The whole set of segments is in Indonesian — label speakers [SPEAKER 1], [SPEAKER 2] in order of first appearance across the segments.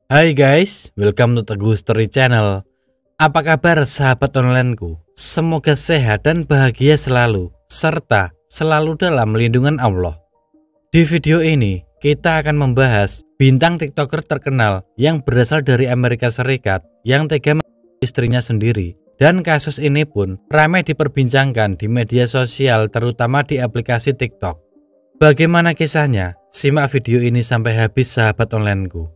[SPEAKER 1] Hai guys, welcome to Teguh Story Channel. Apa kabar sahabat onlineku? Semoga sehat dan bahagia selalu, serta selalu dalam lindungan Allah. Di video ini, kita akan membahas bintang TikToker terkenal yang berasal dari Amerika Serikat yang tega membunuh istrinya sendiri. Dan kasus ini pun ramai diperbincangkan di media sosial, terutama di aplikasi TikTok. Bagaimana kisahnya? Simak video ini sampai habis sahabat onlineku.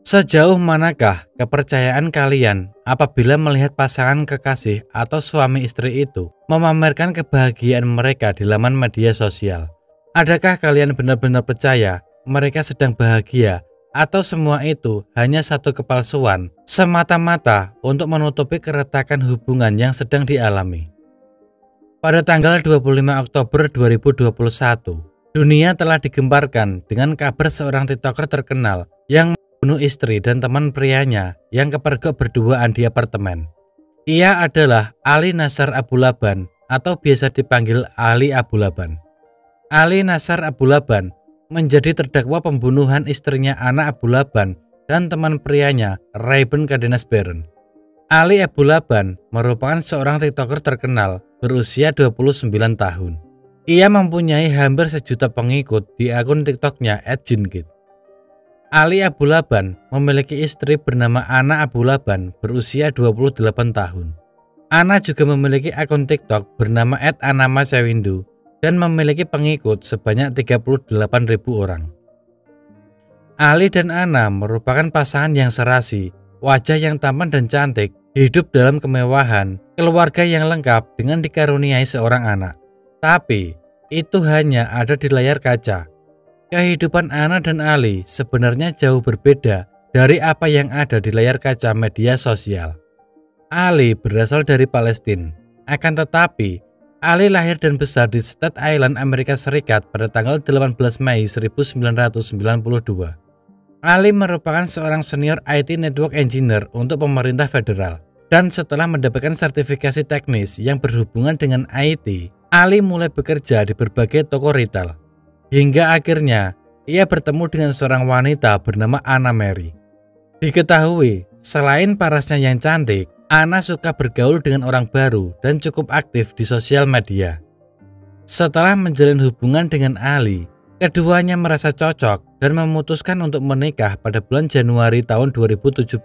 [SPEAKER 1] Sejauh manakah kepercayaan kalian apabila melihat pasangan kekasih atau suami istri itu memamerkan kebahagiaan mereka di laman media sosial? Adakah kalian benar-benar percaya mereka sedang bahagia atau semua itu hanya satu kepalsuan semata-mata untuk menutupi keretakan hubungan yang sedang dialami? Pada tanggal 25 Oktober 2021, dunia telah digemparkan dengan kabar seorang TikToker terkenal yang bunuh istri dan teman prianya yang kepergok berduaan di apartemen. Ia adalah Ali Nasar Abu Laban atau biasa dipanggil Ali Abu Laban. Ali Nasar Abu Laban menjadi terdakwa pembunuhan istrinya Ana Abu Laban dan teman prianya Rayben Cadenas Barron. Ali Abu Laban merupakan seorang TikToker terkenal berusia 29 tahun. Ia mempunyai hampir 1 juta pengikut di akun TikToknya @jinkid. Ali Abu Laban memiliki istri bernama Ana Abu Laban berusia 28 tahun. Ana juga memiliki akun TikTok bernama @anamaSewindu dan memiliki pengikut sebanyak 38.000 orang. Ali dan Ana merupakan pasangan yang serasi, wajah yang tampan dan cantik, hidup dalam kemewahan, keluarga yang lengkap dengan dikaruniai seorang anak. Tapi itu hanya ada di layar kaca. Kehidupan Ana dan Ali sebenarnya jauh berbeda dari apa yang ada di layar kaca media sosial. Ali berasal dari Palestina, akan tetapi Ali lahir dan besar di Staten Island, Amerika Serikat pada tanggal 18 Mei 1992. Ali merupakan seorang senior IT Network Engineer untuk pemerintah federal. Dan setelah mendapatkan sertifikasi teknis yang berhubungan dengan IT, Ali mulai bekerja di berbagai toko retail. Hingga akhirnya ia bertemu dengan seorang wanita bernama Anna Mary. Diketahui, selain parasnya yang cantik, Anna suka bergaul dengan orang baru dan cukup aktif di sosial media. Setelah menjalin hubungan dengan Ali, keduanya merasa cocok dan memutuskan untuk menikah pada bulan Januari tahun 2017.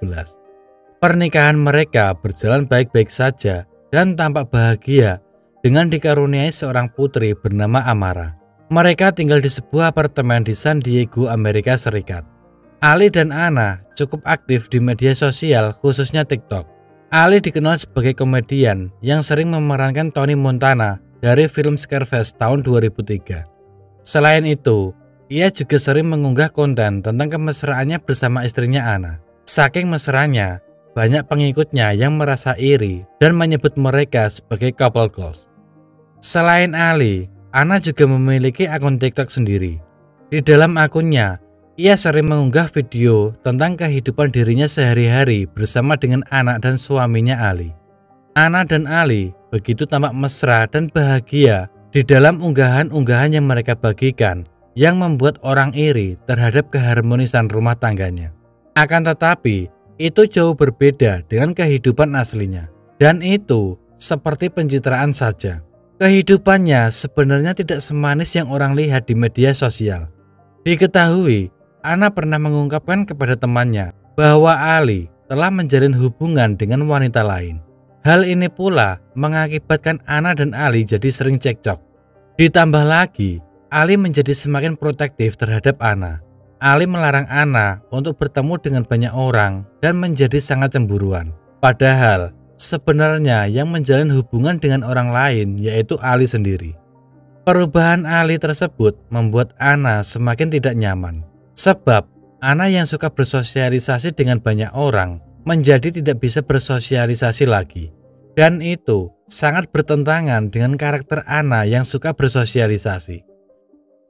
[SPEAKER 1] Pernikahan mereka berjalan baik-baik saja dan tampak bahagia dengan dikaruniai seorang putri bernama Amara. Mereka tinggal di sebuah apartemen di San Diego, Amerika Serikat. Ali dan Ana cukup aktif di media sosial, khususnya TikTok. Ali dikenal sebagai komedian yang sering memerankan Tony Montana dari film Scarface tahun 2003. Selain itu, ia juga sering mengunggah konten tentang kemesraannya bersama istrinya Ana. Saking mesranya, banyak pengikutnya yang merasa iri dan menyebut mereka sebagai couple goals. Selain Ali, Ana juga memiliki akun TikTok sendiri. Di dalam akunnya, ia sering mengunggah video tentang kehidupan dirinya sehari-hari bersama dengan anak dan suaminya Ali. Ana dan Ali begitu tampak mesra dan bahagia di dalam unggahan-unggahan yang mereka bagikan yang membuat orang iri terhadap keharmonisan rumah tangganya. Akan tetapi, itu jauh berbeda dengan kehidupan aslinya. Dan itu seperti pencitraan saja. Kehidupannya sebenarnya tidak semanis yang orang lihat di media sosial. Diketahui, Ana pernah mengungkapkan kepada temannya bahwa Ali telah menjalin hubungan dengan wanita lain. Hal ini pula mengakibatkan Ana dan Ali jadi sering cekcok. Ditambah lagi, Ali menjadi semakin protektif terhadap Ana. Ali melarang Ana untuk bertemu dengan banyak orang dan menjadi sangat cemburuan. Padahal sebenarnya yang menjalin hubungan dengan orang lain yaitu Ali sendiri. Perubahan Ali tersebut membuat Ana semakin tidak nyaman. Sebab Ana yang suka bersosialisasi dengan banyak orang menjadi tidak bisa bersosialisasi lagi. Dan itu sangat bertentangan dengan karakter Ana yang suka bersosialisasi.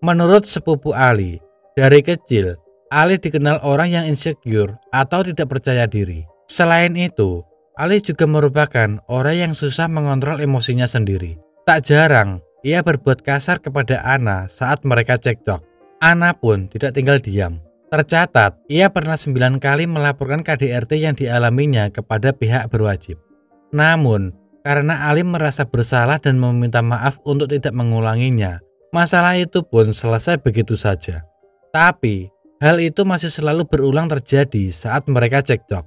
[SPEAKER 1] Menurut sepupu Ali, dari kecil Ali dikenal orang yang insecure atau tidak percaya diri. Selain itu, Ali juga merupakan orang yang susah mengontrol emosinya sendiri. Tak jarang, ia berbuat kasar kepada Ana saat mereka cekcok. Ana pun tidak tinggal diam. Tercatat, ia pernah 9 kali melaporkan KDRT yang dialaminya kepada pihak berwajib. Namun, karena Ali merasa bersalah dan meminta maaf untuk tidak mengulanginya, masalah itu pun selesai begitu saja. Tapi, hal itu masih selalu berulang terjadi saat mereka cekcok.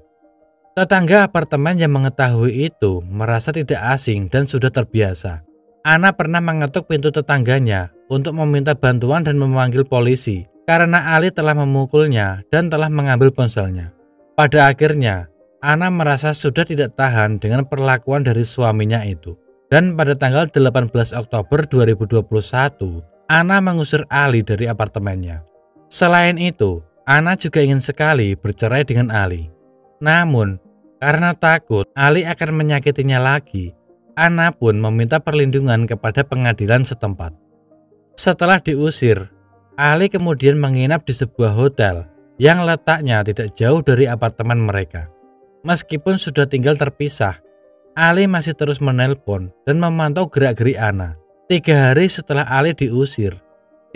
[SPEAKER 1] Tetangga apartemen yang mengetahui itu merasa tidak asing dan sudah terbiasa. Ana pernah mengetuk pintu tetangganya untuk meminta bantuan dan memanggil polisi karena Ali telah memukulnya dan telah mengambil ponselnya. Pada akhirnya, Ana merasa sudah tidak tahan dengan perlakuan dari suaminya itu. Dan pada tanggal 18 Oktober 2021, Ana mengusir Ali dari apartemennya. Selain itu, Ana juga ingin sekali bercerai dengan Ali. Namun, karena takut Ali akan menyakitinya lagi, Ana pun meminta perlindungan kepada pengadilan setempat. Setelah diusir, Ali kemudian menginap di sebuah hotel yang letaknya tidak jauh dari apartemen mereka. Meskipun sudah tinggal terpisah, Ali masih terus menelpon dan memantau gerak-gerik Ana. 3 hari setelah Ali diusir,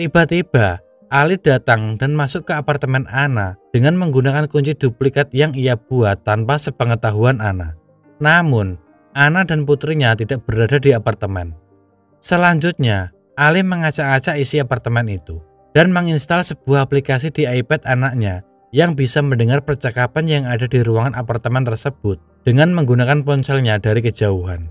[SPEAKER 1] tiba-tiba Ali datang dan masuk ke apartemen Ana dengan menggunakan kunci duplikat yang ia buat tanpa sepengetahuan Ana. Namun, Ana dan putrinya tidak berada di apartemen. Selanjutnya, Ali mengacak-acak isi apartemen itu dan menginstal sebuah aplikasi di iPad anaknya yang bisa mendengar percakapan yang ada di ruangan apartemen tersebut dengan menggunakan ponselnya dari kejauhan.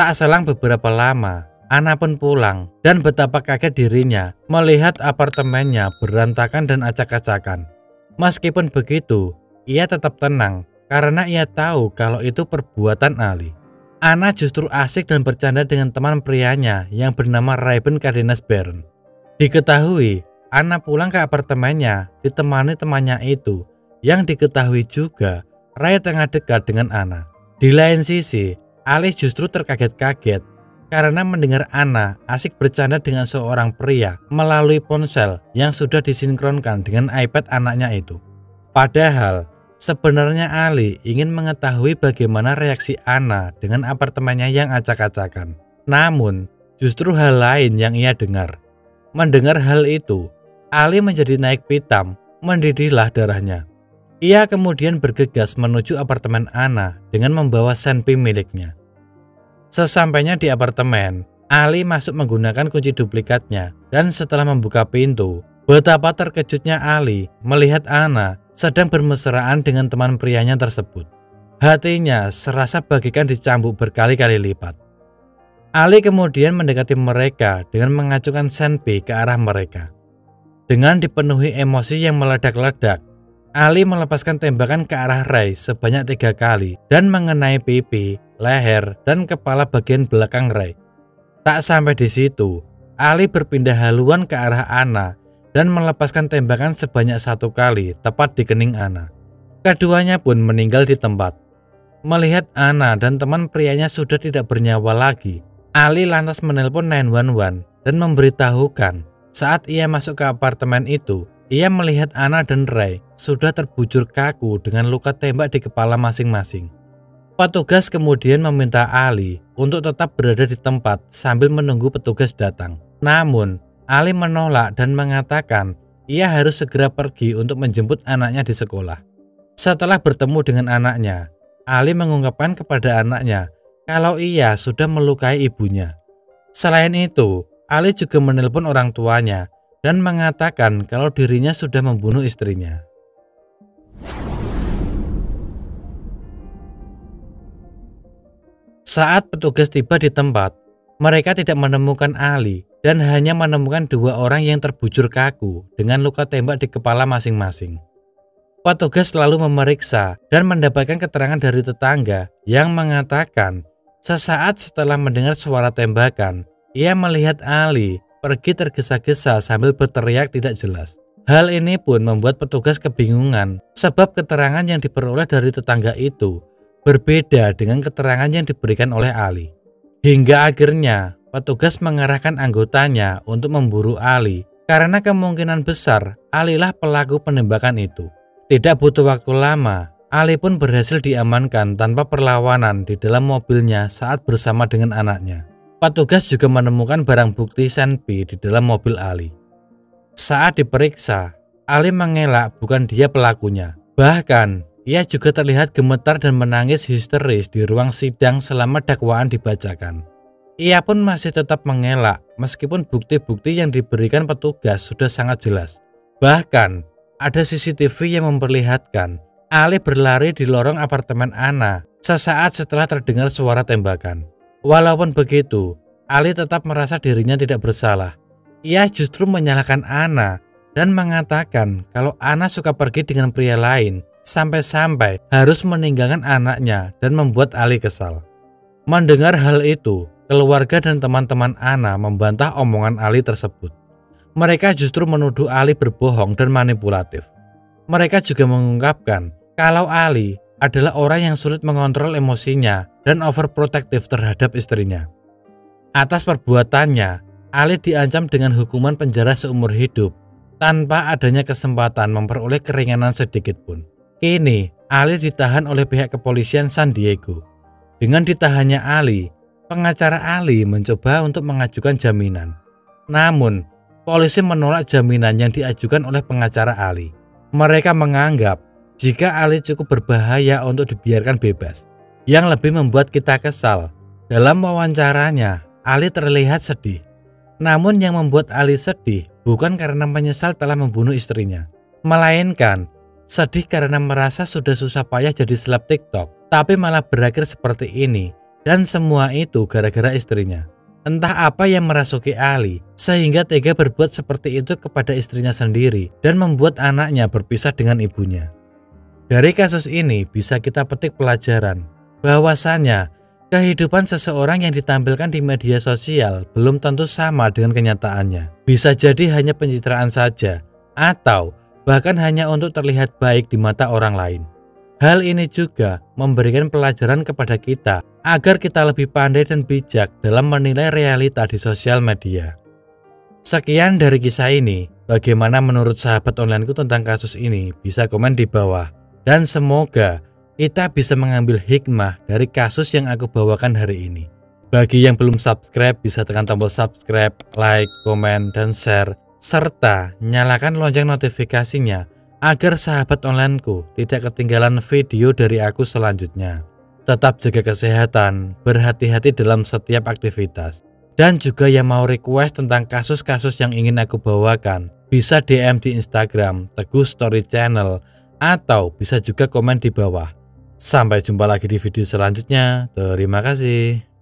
[SPEAKER 1] Tak selang beberapa lama, Ana pun pulang dan betapa kaget dirinya melihat apartemennya berantakan dan acak-acakan. Meskipun begitu, ia tetap tenang karena ia tahu kalau itu perbuatan Ali. Ana justru asik dan bercanda dengan teman prianya yang bernama Rayben Cardenas Baron. Diketahui, Ana pulang ke apartemennya ditemani temannya itu, yang diketahui juga Ray tengah dekat dengan Ana. Di lain sisi, Ali justru terkaget-kaget karena mendengar Ana asik bercanda dengan seorang pria melalui ponsel yang sudah disinkronkan dengan iPad anaknya itu. Padahal, sebenarnya Ali ingin mengetahui bagaimana reaksi Ana dengan apartemennya yang acak-acakan. Namun, justru hal lain yang ia dengar. Mendengar hal itu, Ali menjadi naik pitam, mendidihlah darahnya. Ia kemudian bergegas menuju apartemen Ana dengan membawa senpi miliknya. Sesampainya di apartemen, Ali masuk menggunakan kunci duplikatnya dan setelah membuka pintu, betapa terkejutnya Ali melihat Ana sedang bermesraan dengan teman prianya tersebut. Hatinya serasa bagikan dicambuk berkali-kali lipat. Ali kemudian mendekati mereka dengan mengacungkan senpi ke arah mereka. Dengan dipenuhi emosi yang meledak-ledak, Ali melepaskan tembakan ke arah Ray sebanyak 3 kali dan mengenai pipi, leher, dan kepala bagian belakang Ray. Tak sampai di situ, Ali berpindah haluan ke arah Ana dan melepaskan tembakan sebanyak 1 kali tepat di kening Ana. Keduanya pun meninggal di tempat. Melihat Ana dan teman prianya sudah tidak bernyawa lagi, Ali lantas menelpon 911 dan memberitahukan saat ia masuk ke apartemen itu, ia melihat Ana dan Ray sudah terbujur kaku dengan luka tembak di kepala masing-masing. Petugas kemudian meminta Ali untuk tetap berada di tempat sambil menunggu petugas datang. Namun, Ali menolak dan mengatakan ia harus segera pergi untuk menjemput anaknya di sekolah. Setelah bertemu dengan anaknya, Ali mengungkapkan kepada anaknya kalau ia sudah melukai ibunya. Selain itu, Ali juga menelpon orang tuanya dan mengatakan kalau dirinya sudah membunuh istrinya. Saat petugas tiba di tempat, mereka tidak menemukan Ali dan hanya menemukan 2 orang yang terbujur kaku dengan luka tembak di kepala masing-masing. Petugas lalu memeriksa dan mendapatkan keterangan dari tetangga yang mengatakan sesaat setelah mendengar suara tembakan, ia melihat Ali pergi tergesa-gesa sambil berteriak tidak jelas. Hal ini pun membuat petugas kebingungan sebab keterangan yang diperoleh dari tetangga itu berbeda dengan keterangan yang diberikan oleh Ali. Hingga akhirnya petugas mengarahkan anggotanya untuk memburu Ali karena kemungkinan besar Ali lah pelaku penembakan itu. Tidak butuh waktu lama, Ali pun berhasil diamankan tanpa perlawanan di dalam mobilnya saat bersama dengan anaknya. Petugas juga menemukan barang bukti senpi di dalam mobil Ali. Saat diperiksa, Ali mengelak bukan dia pelakunya. Bahkan, ia juga terlihat gemetar dan menangis histeris di ruang sidang selama dakwaan dibacakan. Ia pun masih tetap mengelak meskipun bukti-bukti yang diberikan petugas sudah sangat jelas. Bahkan, ada CCTV yang memperlihatkan Ali berlari di lorong apartemen Ana sesaat setelah terdengar suara tembakan. Walaupun begitu, Ali tetap merasa dirinya tidak bersalah. Ia justru menyalahkan Ana dan mengatakan kalau Ana suka pergi dengan pria lain sampai-sampai harus meninggalkan anaknya dan membuat Ali kesal. Mendengar hal itu, keluarga dan teman-teman Ana membantah omongan Ali tersebut. Mereka justru menuduh Ali berbohong dan manipulatif. Mereka juga mengungkapkan kalau Ali adalah orang yang sulit mengontrol emosinya dan overprotective terhadap istrinya. Atas perbuatannya, Ali diancam dengan hukuman penjara seumur hidup tanpa adanya kesempatan memperoleh keringanan sedikit pun. Kini, Ali ditahan oleh pihak kepolisian San Diego. Dengan ditahannya Ali, pengacara Ali mencoba untuk mengajukan jaminan. Namun, polisi menolak jaminan yang diajukan oleh pengacara Ali. Mereka menganggap jika Ali cukup berbahaya untuk dibiarkan bebas. Yang lebih membuat kita kesal, dalam wawancaranya, Ali terlihat sedih. Namun yang membuat Ali sedih bukan karena menyesal telah membunuh istrinya, melainkan sedih karena merasa sudah susah payah jadi seleb TikTok, tapi malah berakhir seperti ini. Dan semua itu gara-gara istrinya. Entah apa yang merasuki Ali sehingga tega berbuat seperti itu kepada istrinya sendiri dan membuat anaknya berpisah dengan ibunya. Dari kasus ini bisa kita petik pelajaran bahwasannya kehidupan seseorang yang ditampilkan di media sosial belum tentu sama dengan kenyataannya. Bisa jadi hanya pencitraan saja atau bahkan hanya untuk terlihat baik di mata orang lain. Hal ini juga memberikan pelajaran kepada kita agar kita lebih pandai dan bijak dalam menilai realita di sosial media. Sekian dari kisah ini. Bagaimana menurut sahabat onlineku tentang kasus ini? Bisa komen di bawah. Dan semoga kita bisa mengambil hikmah dari kasus yang aku bawakan hari ini. Bagi yang belum subscribe, bisa tekan tombol subscribe, like, komen, dan share. Serta nyalakan lonceng notifikasinya agar sahabat onlineku tidak ketinggalan video dari aku selanjutnya. Tetap jaga kesehatan, berhati-hati dalam setiap aktivitas. Dan juga yang mau request tentang kasus-kasus yang ingin aku bawakan, bisa DM di Instagram Teguh Story Channel atau bisa juga komen di bawah. Sampai jumpa lagi di video selanjutnya. Terima kasih.